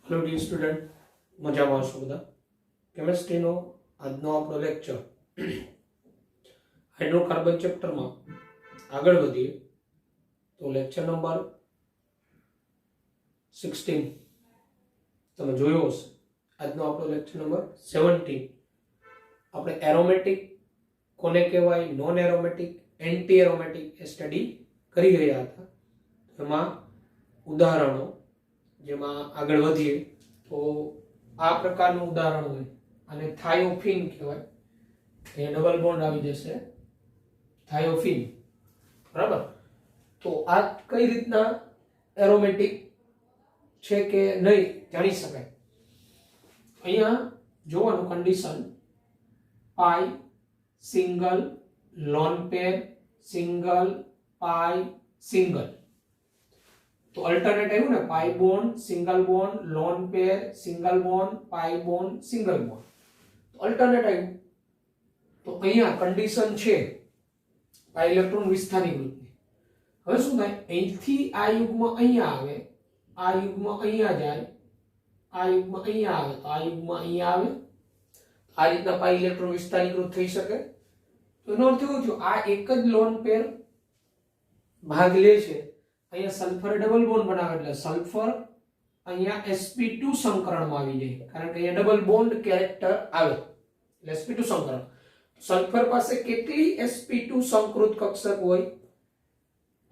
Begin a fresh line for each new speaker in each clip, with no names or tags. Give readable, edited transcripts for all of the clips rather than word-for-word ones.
Hello dear student मजामां છો બધા કેમેસ્ટ્રીનો આજનો આપણો લેક્ચર હાઇડ્રોકાર્બન ચેપ્ટરમાં આગળ વધીએ તો લેક્ચર નંબર 16 તમે જોયો હશે. આજનો આપણો લેક્ચર નંબર 17 આપણે એરોમેટિક કોને કહેવાય, નોન એરોમેટિક, એન્ટી એરોમેટિક એ સ્ટડી કરી રહ્યા હતા. એમાં ઉદાહરણો જેમાં આગળ વધીએ તો આ પ્રકારનું ઉદાહરણ હોય અને થાયોફિન કહેવાય. એ ડબલ બોન્ડ આવી જશે થાયોફિન, બરાબર. તો આ કઈ રીતના એરોમેટિક છે કે નહીં જાણી શકાય. અહીંયા જોવાનું condition pi single lone pair single pi single. તો અલ્ટરનેટ આવ્યું ને, pi bond single bond lone pair single bond pi bond single bond. તો અલ્ટરનેટ આવ્યું. તો અહીંયા કન્ડિશન છે પાઈ ઇલેક્ટ્રોન વિસ્થારીકૃતની. હવે શું થાય, અહીંથી આ યુગ્મ અહીંયા આવે, આ યુગ્મ અહીંયા જાય, આ યુગ્મ અહીંયા આવે, તો આ યુગ્મ અહીંયા આવે. આ રીતના પાઈ ઇલેક્ટ્રોન વિસ્થારીકૃત થઈ શકે. તો એનો અર્થ એવો થયો આ એક જ લોન પેર ભાગ લે છે. અહીંયા સલ્ફર ડબલ બોન્ડ બનાવે એટલે સલ્ફર અહીંયા sp2 સંકરણમાં આવી જાય, કારણ કે અહીંયા ડબલ બોન્ડ કેરેક્ટર આવે એટલે sp2 સંકરણ. સલ્ફર પાસે કેટલી sp2 સંકૃત કક્ષક હોય,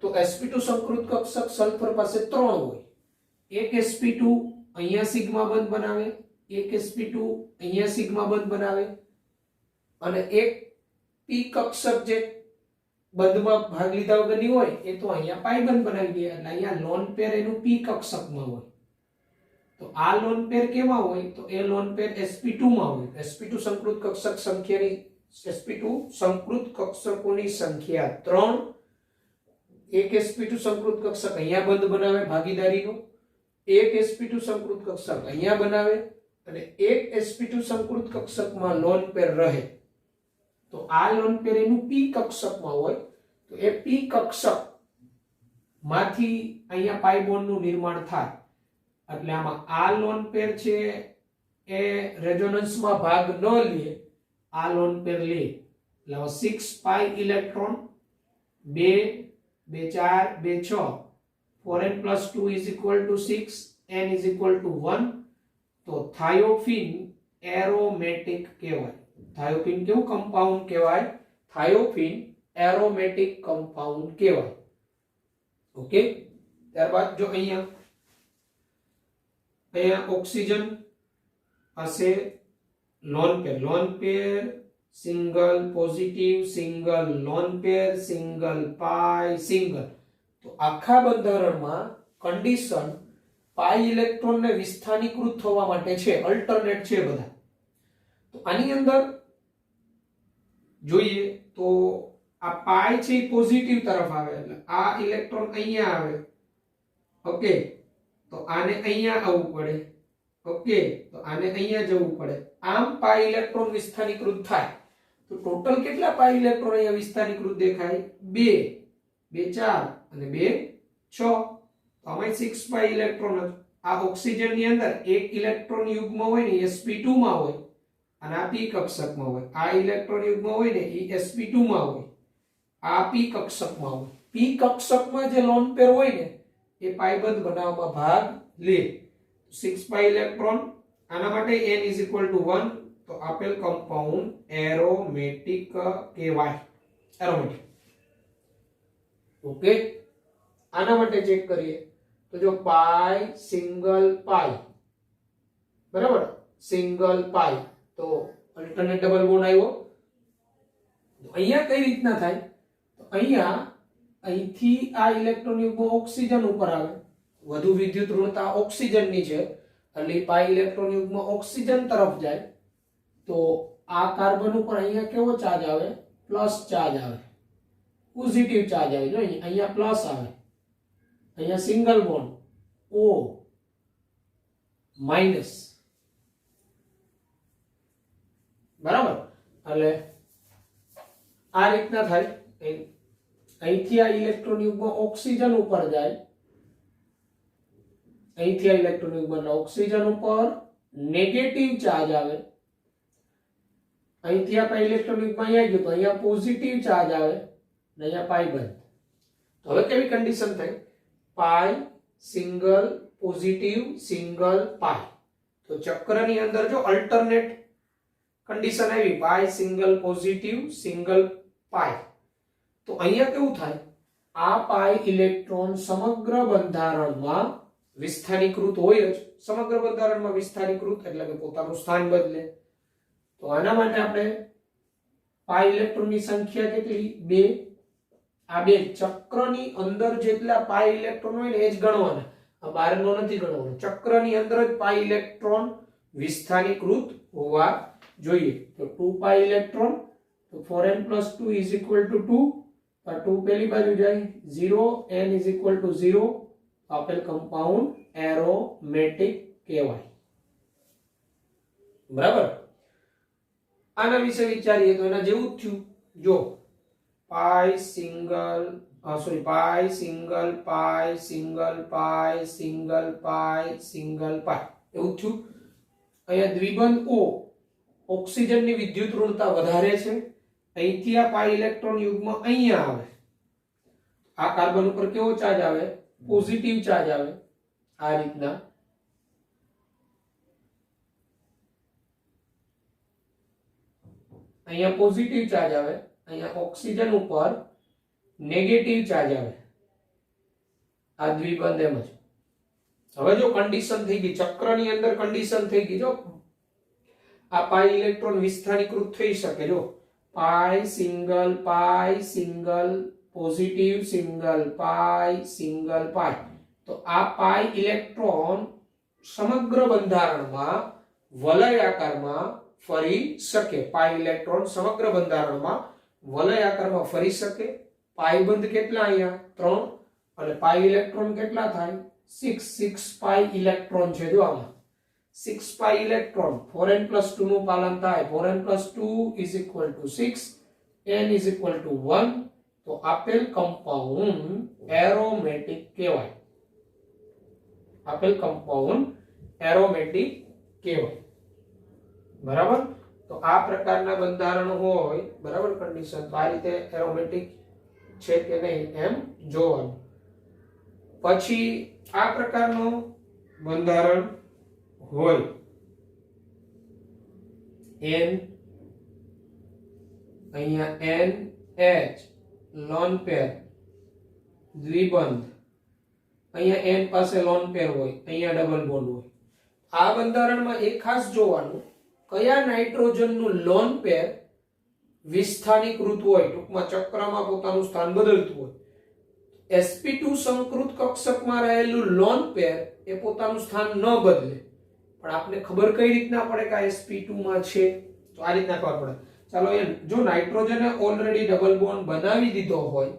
તો sp2 સંકૃત કક્ષક સલ્ફર પાસે 3 હોય. એક sp2 અહીંયા સિગ્મા બંધ બનાવે, એક sp2 અહીંયા સિગ્મા બંધ બનાવે અને એક p કક્ષક જે બંધમાં ભાગ લીધા વગરની હોય એ તો અહીંયા પાઈ બંધ બનાવી દે. એટલે અહીંયા લોન પેર એનું p કક્ષકમાં હોય. તો આ લોન પેર કેમાં હોય, તો એ લોન પેર sp2 માં હોય. sp2 સંકૃત કક્ષક સંખ્યાની sp2 સંકૃત કક્ષકોની સંખ્યા 3. એક sp2 સંકૃત કક્ષક અહીંયા બંધ બનાવે ભાગીદારીનો, એક sp2 સંકૃત કક્ષક અહીંયા બનાવે અને એક sp2 સંકૃત કક્ષકમાં લોન પેર રહે. તો આ લોન પેર એનું p કક્ષકમાં હોય. તો એ p કક્ષક માંથી અહીંયા પાઈ બોન્ડ નું નિર્માણ થાય. એટલે આમાં આ લોન પેર છે એ રેઝોનન્સમાં ભાગ ન લે, આ લોન પેર લે. એટલે 6 પાઈ ઇલેક્ટ્રોન 2 2 4 2 6 4n + 2 = 6 n = 1. તો થાયોફિન એરોમેટિક કહેવાય. થાયોફિન કેવું કમ્પાઉન્ડ કહેવાય? Thiophene aromatic compound okay. ઓકે. ત્યારબાદ જો અહીંયા ઓક્સિજન પાસે lone pair single positive single lone pair single pi single. તો આખા બંધારણમાં કન્ડિશન પાઈ ઇલેક્ટ્રોનને વિસ્થાનીકૃત થવા માટે છે, અલ્ટરનેટ છે બધા. તો આની અંદર જોઈએ તો આ પાઈ છે પોઝિટિવ તરફ આવે એટલે આ ઇલેક્ટ્રોન અહીંયા આવે. ઓકે. તો આને અહીંયા આવવું પડે. ઓકે. તો આને અહીંયા જવું પડે. આમ પાઈ ઇલેક્ટ્રોન વિસ્થાનીકૃત થાય. તો ટોટલ કેટલા પાઈ ઇલેક્ટ્રોન અહીંયા વિસ્થાનીકૃત દેખાય? 2 2 4 અને 2 6. તો આમાં 6 પાઈ ઇલેક્ટ્રોન. આ ઓક્સિજન ની અંદર એક ઇલેક્ટ્રોન યુગ્મ હોય ને sp2 માં હોય અને આ p કક્ષકમાં હોય. આ ઇલેક્ટ્રોન યુગ્મ હોય ને એ sp2 માં હોય, આ p કક્ષકમાં હોય. p કક્ષકમાં જે લોન પેર હોય ને એ પાઈબંધ બનાવવામાં ભાગ લે. 6 પાઈ ઇલેક્ટ્રોન. આના માટે n = 1. તો આપેલ કમ્પાઉન્ડ એરોમેટિક કહેવાય. એરોમેટિક. ઓકે. આના માટે ચેક કરીએ તો જો પાઈ સિંગલ પાઈ, બરાબર, સિંગલ પાઈ. તો અલ્ટરનેટ ડબલ બોન્ડ આવ્યો. તો અહીંયા કઈ રીતના થાય, તો અહીંથી આ ઇલેક્ટ્રોન યુગ્મ ઓક્સિજન ઉપર આવે. વધુ વિદ્યુત ઋણતા ઓક્સિજનની છે એટલે પાઈ ઇલેક્ટ્રોન યુગ્મ ઓક્સિજન તરફ જાય. તો આ કાર્બન ઉપર અહીંયા કેવો ચાર્જ આવે? પ્લસ ચાર્જ આવે, પોઝિટિવ ચાર્જ આવે. જો અહીંયા પ્લસ આવે, અહીંયા સિંગલ બોન્ડ O માઈનસ, બરાબર. એટલે આ રીતના થાય. અહીંથી આ ઇલેક્ટ્રોન યુગ્મ ઓક્સિજન ઉપર જાય અહીંથી આ ઇલેક્ટ્રોન યુગ્મ ઓક્સિજન ઉપર નેગેટિવ ચાર્જ આવે, અહીંથી આપણે ઇલેક્ટ્રોન યુગ્મ અહીંયા ગયું તો અહીંયા પોઝિટિવ ચાર્જ આવે અને અહીંયા પાઈ બંધ. તો હવે કેવી કન્ડિશન થઈ? પાઈ સિંગલ પોઝિટિવ સિંગલ પાઈ. તો ચક્રની અંદર જો અલ્ટરનેટ કન્ડિશન આવી, પાઈ સિંગલ પોઝિટિવ સિંગલ પાઈ, તો અહીંયા કેવું થાય? આ પાઈ ઇલેક્ટ્રોન સમગ્ર બંધારણમાં વિસ્થાનીકૃત હોય જ. સમગ્ર બંધારણમાં વિસ્થાનીકૃત એટલે કે પોતાનું સ્થાન બદલે. તો આના માટે આપણે પાઈ ઇલેક્ટ્રોનની સંખ્યા કેટલી? 2. આ બે ચક્રની અંદર જેટલા પાઈ ઇલેક્ટ્રોન હોય ને એ જ ગણવાના, આ બહારનો નથી ગણવાનો. ચક્રની અંદર જ પાઈ ઇલેક્ટ્રોન વિસ્થાનીકૃત હોવા જોઈએ. તો 2 પાઈ ઇલેક્ટ્રોન, તો 4n + 2 = 2. આ 2 પેલી બાજુ જાય 0, n = 0. આપેલ કમ્પાઉન્ડ એરોમેટિક કહેવાય. બરાબર. આના વિશે વિચારીએ તો એના જેવું જ થયું. જો પાઈ single pi single pi single pi single pi single પાઈ એવું થયું. અહીંયા દ્વિબંધ O ઓક્સિજનની વિદ્યુત ઋણતા વધારે છે. અહીંથી આ પાઈ ઇલેક્ટ્રોન યુગ્મ અહીંયા આવે. આ કાર્બન ઉપર કેવો ચાર્જ આવે? પોઝિટિવ ચાર્જ આવે. આ રીતના અહીંયા પોઝિટિવ ચાર્જ આવે, અહીંયા ઓક્સિજન ઉપર નેગેટિવ ચાર્જ આવે. આ દ્વિબંધ એમ જ. હવે જો કન્ડિશન થઈ ગઈ, ચક્રની અંદર કન્ડિશન થઈ ગઈ. જો આ પાઈ ઇલેક્ટ્રોન વિસ્થાનીકૃત થઈ શકે. જો પાઈ સિંગલ પોઝિટિવ સિંગલ પાઈ. તો આ પાઈ ઇલેક્ટ્રોન સમગ્ર બંધારણમાં વલયાકારમાં ફરી શકે. પાઈ ઇલેક્ટ્રોન સમગ્ર બંધારણમાં વલયાકારમાં ફરી શકે. પાઈ બંધ કેટલા? અહીંયા 3. અને પાઈ ઇલેક્ટ્રોન કેટલા થાય? 6 પાઈ ઇલેક્ટ્રોન છે. જો આમાં 6 પાઈ ઇલેક્ટ્રોન, 4n + 2 નું પાલન થાય. 4n + 2 = 6, n = 1. તો આપેલ કમ્પાઉન્ડ એરોમેટિક કહેવાય. આપેલ કમ્પાઉન્ડ એરોમેટિક કહેવાય. બરાબર. તો આ પ્રકારના બંધારણ હોય, બરાબર, કન્ડિશન, તો આ રીતે એરોમેટિક છે કે નહીં એમ જોવાનું. પછી આ પ્રકારનું બંધારણ હોય n, અહીંયા NH લોન પેર દ્વિબંધ, અહીંયા n પાસે લોન પેર હોય, અહીંયા ડબલ બોન્ડ હોય. આ બંધારણમાં એક ખાસ જોવાનું, કયા નાઇટ્રોજનનું લોન પેર વિસ્થાનીકૃત હોય, ટૂંકમાં ચક્રમાં પોતાનું સ્થાન બદલતું હોય. sp2 સંકૃત કક્ષકમાં રહેલું લોન પેર એ પોતાનું સ્થાન ન બદલે, પણ આપને ખબર કઈ રીતના પડે કે આ sp2 માં છે? તો આ રીતના ખબર પડે. ચાલો, જો નાઇટ્રોજને ઓલરેડી ડબલ બોન્ડ બનાવી દીધો હોય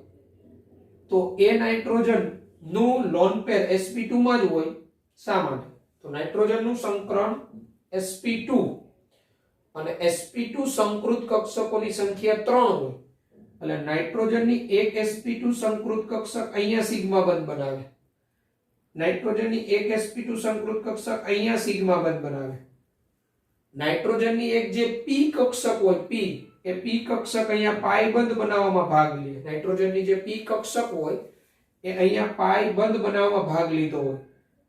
તો એ નાઇટ્રોજન નું લોન પેર sp2 માં જ હોય. શા માટે? તો નાઇટ્રોજનનું સંકરણ sp2 અને sp2 સંકૃત કક્ષકોની સંખ્યા 3 હોય. એટલે નાઇટ્રોજનની એક sp2 સંકૃત કક્ષક અહીંયા સિગ્મા બંધ બનાવે, નાઇટ્રોજનની એક sp2 સંકૃત કક્ષક અહીંયા સિગ્મા બંધ બનાવે. નાઇટ્રોજનની એક જે p કક્ષક હોય, p એ p કક્ષક અહીંયા પાઈ બંધ બનાવવામાં ભાગ લે. નાઇટ્રોજનની જે p કક્ષક હોય એ અહીંયા પાઈ બંધ બનાવવામાં ભાગ લીધો હોય.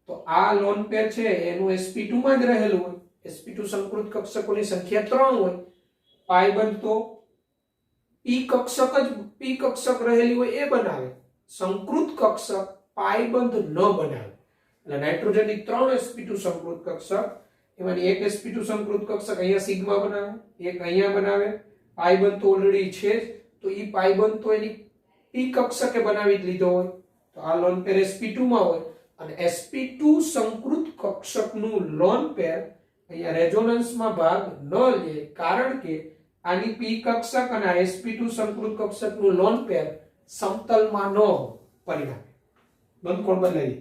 તો આ લોન પેર છે એનું sp2 માં જ રહેલું હોય. sp2 સંકૃત કક્ષકોની સંખ્યા 3 હોય. પાઈ બંધ તો p કક્ષક રહેલી હોય એ બનાવે. સંકૃત કક્ષક પાઈ બંધ ન બનાવે. એટલે નાઇટ્રોજનની 3 sp2 સંકૃત કક્ષક, એમાંની એક sp2 સંકૃત કક્ષક અહીંયા સિગ્મા બનાવે, એક અહીંયા બનાવે. પાઈ બંધ તો ઓલરેડી છે જ, તો ઈ પાઈ બંધ તો એની p કક્ષકે બનાવી જ લીધો હોય. તો આ લોન પેર sp2 માં હોય અને sp2 સંકૃત કક્ષકનું લોન પેર અહીંયા રેઝોનન્સમાં ભાગ ન લે, કારણ કે આની p કક્ષક અને આ sp2 સંકૃત કક્ષકનું લોન પેર સમતલમાં ન પરિણમે. બંધ કોણ બદલાઈ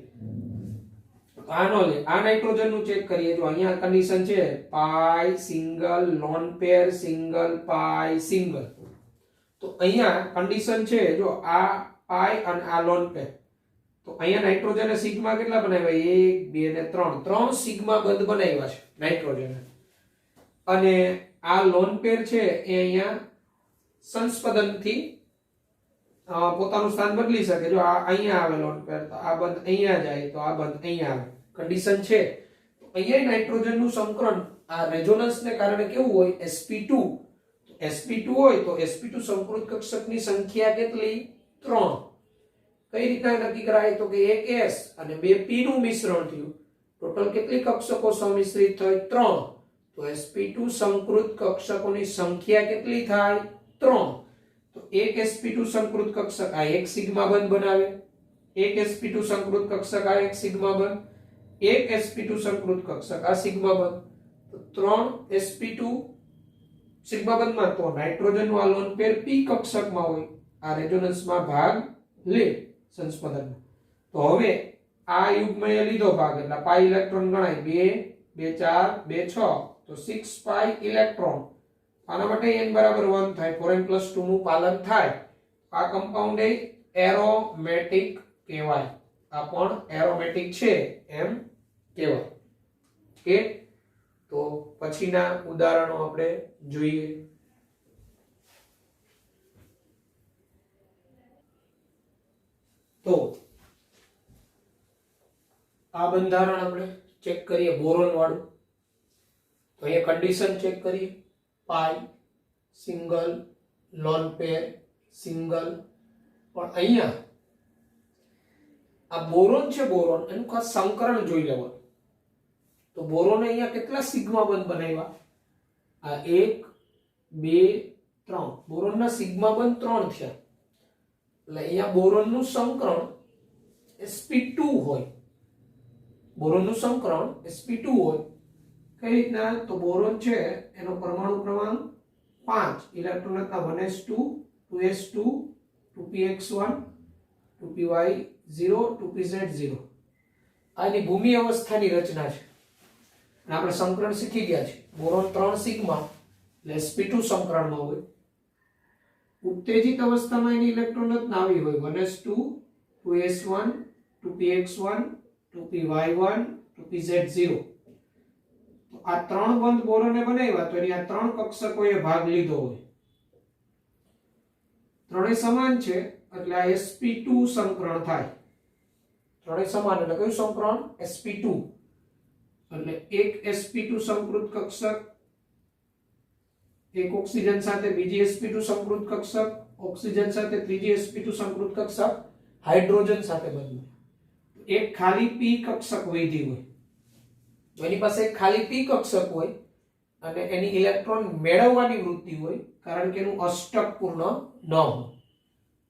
આ નો લે. આ નાઇટ્રોજનનું ચેક કરીએ. જો અહીંયા કન્ડિશન છે પાઈ single lone pair single pi single. તો અહીંયા કન્ડિશન છે, જો આ પાઈ અને આ લોન પેર, તો અહીંયા નાઇટ્રોજને સિગ્મા કેટલા બનાવ્યા? 1 2 ને 3 3 સિગ્મા બંધ બનાવ્યા છે નાઇટ્રોજને. અને આ લોન પેર છે એ અહીંયા સંસ્પદનથી પોતાનું સ્થાન બદલી શકે. જો આ અહીંયા આવે લોન પેર તો આ બંધ અહીંયા જાય, તો આ બંધ અહીંયા આવે. કન્ડિશન છે. તો અહીંયા નાઇટ્રોજનનું સંકરણ આ રેઝોનન્સને કારણે કેવું હોય? sp2. તો sp2 હોય તો sp2 સંકૃત કક્ષકની સંખ્યા કેટલી? 3. કઈ રીતના નક્કી કરાય? તો કે એક s અને બે p નું મિશ્રણ થયું. ટોટલ કેટલી કક્ષકો સંમિશ્રિત થઈ? 3. તો sp2 સંકૃત કક્ષકોની સંખ્યા કેટલી થાય? 3. તો એક sp2 સંકૃત કક્ષક આ એક સિગ્મા બંધ બનાવે, એક sp2 સંકૃત કક્ષક આ એક સિગ્મા બંધ, એક sp2 સંકૃત કક્ષક આ સિગ્મા બંધ. તો 3 sp2 સિગ્મા બંધમાં તો નાઇટ્રોજનનું આ લોન પેર p કક્ષકમાં હોય, આ રેઝોનન્સમાં ભાગ લે સંસ્પદનમાં. તો હવે આ યુગ્મએ લીધો ભાગ એટલે પાઈ ઇલેક્ટ્રોન ગણાય 2 2 4 2 6 તો 6 પાઈ ઇલેક્ટ્રોન. આના માટે n બરાબર 1 થાય, 4n + 2 નું પાલન થાય. આ કમ્પાઉન્ડ એરોમેટિક કહેવાય. આ પણ એરોમેટિક છે એમ કહેવાય. ઓકે, તો પછીના ઉદાહરણો આપણે જોઈએ. તો આ બંધારણ આપણે ચેક કરીએ બોરોન વાળું. તો અહીંયા કન્ડિશન ચેક કરીએ. પાઈ, સિંગલ, લોન પેર, સિંગલ. પણ અહીંયા આ બોરોન છે, બોરોન એનું ખાસ સંકરણ જોઈ લેવાનું. તો બોરોને અહીંયા કેટલા સિગ્મા બંધ બનાવ્યા? આ 1 2 3. બોરોનના સિગ્મા બંધ 3 થયા. એટલે અહીંયા બોરોનનું સંકરણ sp2 હોય. બોરોનનું સંકરણ sp2 હોય. કઈ રીતના? તો બોરોન છે એનો પરમાણુ ક્રમાંક 5, ઇલેક્ટ્રોન હતા 1s2 2s2 2px1 2py0 2pz0. આની ભૂમિ અવસ્થાની રચના છે. અને આપણે સંકરણ શીખી ગયા છે. બોરોન 3 સિગ્મા એટલે sp2 સંકરણમાં હોય. ઉત્તેજિત અવસ્થામાં એની ઇલેક્ટ્રોન રચના આવી હોય 1s2 2s1 2px1 2py1 2pz0. તો આ 3 બંધ બોરોને બનાવ્યા તો એની આ 3 કક્ષકોએ ભાગ લીધો હોય. ત્રણેય સમાન છે એટલે આ sp2 સંકરણ થાય. ત્રણેય સમાન એટલે કયું સંકરણ? sp2. એટલે એક sp2 સંકૃત કક્ષક, એક ઓક્સિજન સાથે બીજી sp2 સંકૃત કક્ષક, ઓક્સિજન સાથે ત્રીજી sp2 સંકૃત કક્ષક, હાઇડ્રોજન સાથે બદલાય. એક ખાલી p કક્ષક વૈધી હોય. તો એની પાસે એક ખાલી p કક્ષક હોય અને એની ઇલેક્ટ્રોન મેળવવાની વૃત્તિ હોય, કારણ કે એનું અષ્ટક પૂર્ણ ન હોય.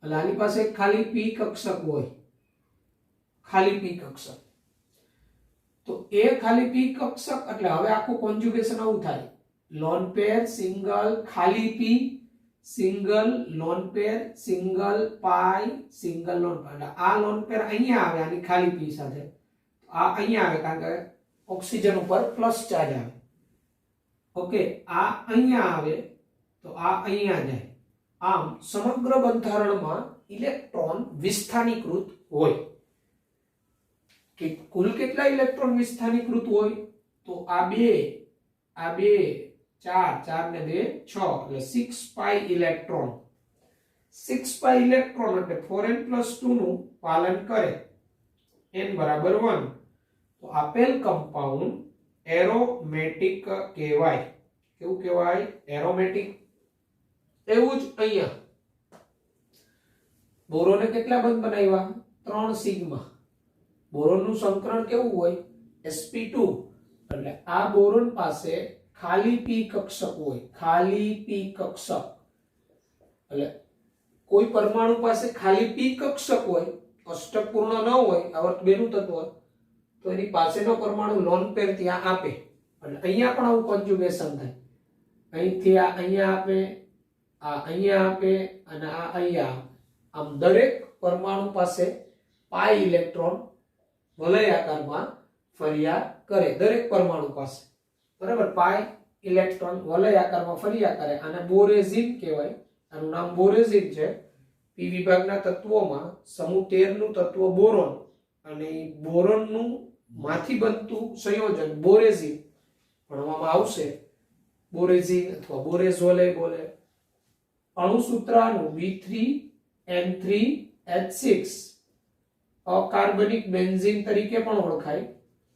એટલે આની પાસે એક ખાલી p કક્ષક હોય, ખાલી p કક્ષક. તો એ ખાલી p કક્ષક એટલે હવે આખું કોન્જ્યુગેશન આવું થાય. લોન પેર, સિંગલ, ખાલી p, single, lone pair, single, pi, single, lone pair. એટલે આ લોન પેર અહીંયા આવે આની ખાલી p સાથે, આ અહીંયા આવે કારણ કે ઓક્સિજન ઉપર પ્લસ ચાર્જ આવે. ઓકે, આ અહીંયા આવે તો આ અહીંયા જાય. આમ સમગ્ર બંધારણમાં ઇલેક્ટ્રોન વિસ્થાનીકૃત હોય. કે કુલ કેટલા ઇલેક્ટ્રોન વિસ્થાનીકૃત હોય? તો આ 2 4 ને 2 6 એટલે 6 પાઈ ઇલેક્ટ્રોન. 6 પાઈ ઇલેક્ટ્રોન એટલે 4n + 2 નું પાલન કરે. n બરાબર 1. તો આપેલ કમ્પાઉન્ડ એરોમેટિક કહેવાય. કેવું કહેવાય? એરોમેટિક. એવું જ અહીંયા બોરોને કેટલા બંધ બનાવ્યા? 3 સિગ્મા. બોરોનનું સંકરણ કેવું હોય? sp2. એટલે આ બોરોન પાસે ખાલી p કક્ષક હોય, ખાલી p કક્ષક. એટલે કોઈ પરમાણુ પાસે ખાલી p કક્ષક હોય, અષ્ટક પૂર્ણ ન હોય, આવર્ત 2 નું તત્વ, તો એની પાસેનો પરમાણુ લોન પેર ત્યાં આપે. એટલે અહીંયા પણ આવું કોન્જ્યુગેશન થાય. અહીંથી આ અહીંયા આપે, આ અહીંયા આપે અને આ અહીંયા આપે. આમ દરેક પરમાણુ પાસે પાઈ ઇલેક્ટ્રોન વલયાકારમાં ફર્યા કરે. દરેક પરમાણુ પાસે બરાબર પાઈ ઇલેક્ટ્રોન વલયાકારમાં ફર્યા કરે. આને બોરેઝિન કહેવાય. આનું નામ બોરેઝિન છે. પી વિભાગના તત્વોમાં સમૂહ 13 નું તત્વ બોરોન અને બોરોનનું માંથી બનતું સંયોજન બોરેઝિન ભણવામાં આવશે. બોરેઝિન અથવા બોરેઝોલે બોલે. અણુસૂત્રાનું B3N3H6 અકાર્બનિક બેન્ઝીન તરીકે પણ ઓળખાય.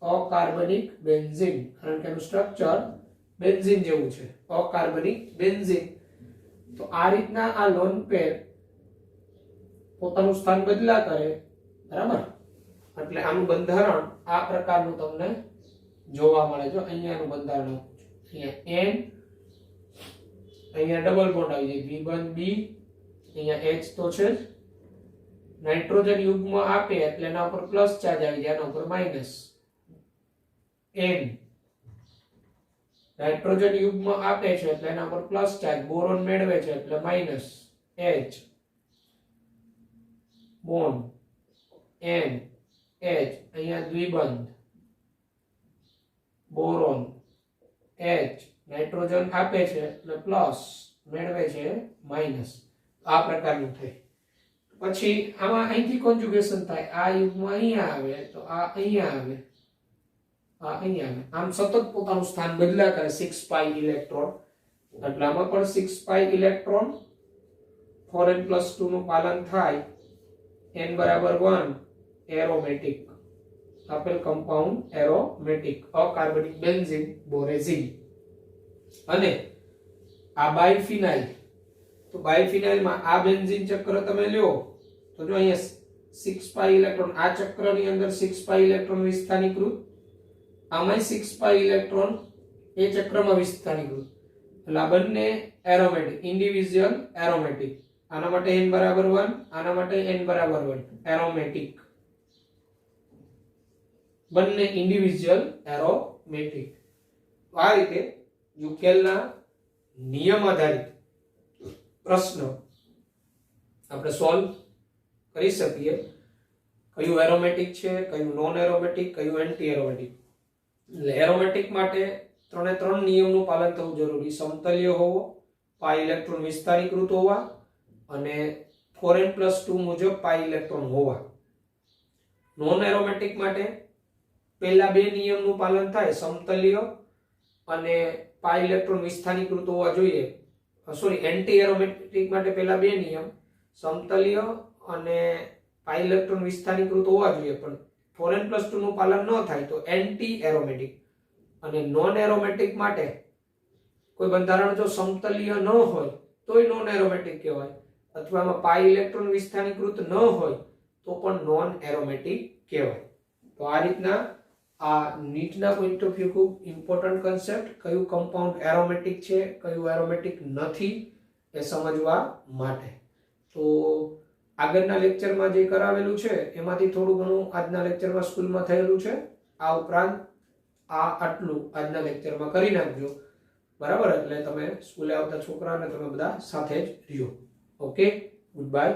અકાર્બનિક બેન્ઝીન કારણ કે એનું સ્ટ્રક્ચર બેન્ઝીન જેવું છે. અકાર્બનિક બેન્ઝીન. તો આ રીતના આ લોન પેર પોતાનું સ્થાન બદલા કરે, બરાબર. એટલે આનું બંધારણ આ પ્રકારનું તમને જોવા મળે. જો અહીંયાનું બંધારણ અહીંયા N, અહીંયા ડબલ બોન્ડ આવી જાય V1B, અહીંયા H તો છે જ. નાઇટ્રોજન યુગ્મ આપે એટલે એના ઉપર પ્લસ ચાર્જ આવી જાય, એના ઉપર માઈનસ. N નાઇટ્રોજન યુગ્મ આપે છે એટલે એના પર પ્લસ ચાર્જ, બોરોન મેળવે છે એટલે minus. H bond N H અહીંયા દ્વિબંધ, બોરોન H નાઇટ્રોજન આપે છે એટલે પ્લસ મેળવે છે માઈનસ. આ પ્રકારનું થાય. પછી આમાં અહીંથી કોન્જુગેશન થાય. આ યુગ્મ અહીંયા આવે તો આ અહીંયા આવે, આ અહીંયા આવે. આમ સતત પોતાનું સ્થાન બદલા કરે 6 પાઈ ઇલેક્ટ્રોન. એટલે આમાં પણ 6 પાઈ ઇલેક્ટ્રોન 4n+2 નું પાલન થાય. n બરાબર 1 એરોમેટિક આપેલ કમ્પાઉન્ડ એરોમેટિક અકાર્બનિક બેન્ઝીન બોરેઝિન. અને આ બાયફિનાઇલ, તો બાયફિનાઇલમાં આ બેન્ઝીન ચક્ર તમે લ્યો તો જો અહીંયા 6 પાઈ ઇલેક્ટ્રોન, આ ચક્રની અંદર 6 પાઈ ઇલેક્ટ્રોન વિસ્થાનીકૃત, આમાં 6 પાઈ ઇલેક્ટ્રોન એ ચક્રમાં વિસ્થાનીકૃત. એટલે આ બંને એરોમેટિક, ઇન્ડિવિડ્યુઅલ એરોમેટિક. આના માટે n બરાબર 1, આના માટે n બરાબર 1 એરોમેટિક. બંને ઇન્ડિવિડ્યુઅલ એરોમેટિક. આ રીતે યુકેલના નિયમ આધારિત પ્રશ્ન આપણે સોલ્વ કરી શકીએ. કયું એરોમેટિક છે, કયું નોન એરોમેટિક, કયું એન્ટી એરોમેટિક. એટલે એરોમેટિક માટે 3 નિયમનું પાલન થવું જરૂરી. સમતલ્ય હોવો, પાઈ ઇલેક્ટ્રોન વિસ્તારીકૃત હોવા અને 4n+2 મુજબ પાઈ ઇલેક્ટ્રોન હોવા. નોન એરોમેટિક માટે પહેલા 2 નિયમનું પાલન થાય, સમતલ્ય અને પાઈ ઇલેક્ટ્રોન વિસ્થાનીકૃત હોવા જોઈએ. સોરી, એન્ટી એરોમેટિક માટે પહેલા 2 નિયમ, સમતલ્ય અને પાઈ ઇલેક્ટ્રોન વિસ્થાનીકૃત હોવા જોઈએ. પણ 4n+2 નું પાલન ન થાય તો એન્ટી એરોમેટિક. અને નોન એરોમેટિક માટે કોઈ બંધારણ જો સમતલ્ય ન હોય તોય નોન એરોમેટિક કહેવાય, અથવા એમાં પાઈ ઇલેક્ટ્રોન વિસ્થાનીકૃત ન હોય તો પણ નોન એરોમેટિક કહેવાય. તો આ રીતના આ નીટના પોઈન્ટ ઓફ વ્યૂ ખૂબ ઇમ્પોર્ટન્ટ કન્સેપ્ટ, કયું કમ્પાઉન્ડ એરોમેટિક છે, કયું એરોમેટિક નથી એ સમજવા માટે. તો આગળના લેક્ચરમાં જે કરાવેલું છે એમાંથી થોડું ઘણું આજના લેક્ચરમાં સ્કૂલમાં થયેલું છે. આ ઉપરાંત આટલું આજના લેક્ચરમાં કરી નાખજો, બરાબર. એટલે તમે સ્કૂલે આવતા છોકરાને તમે બધા સાથે જ રહ્યો. Okay, good bye.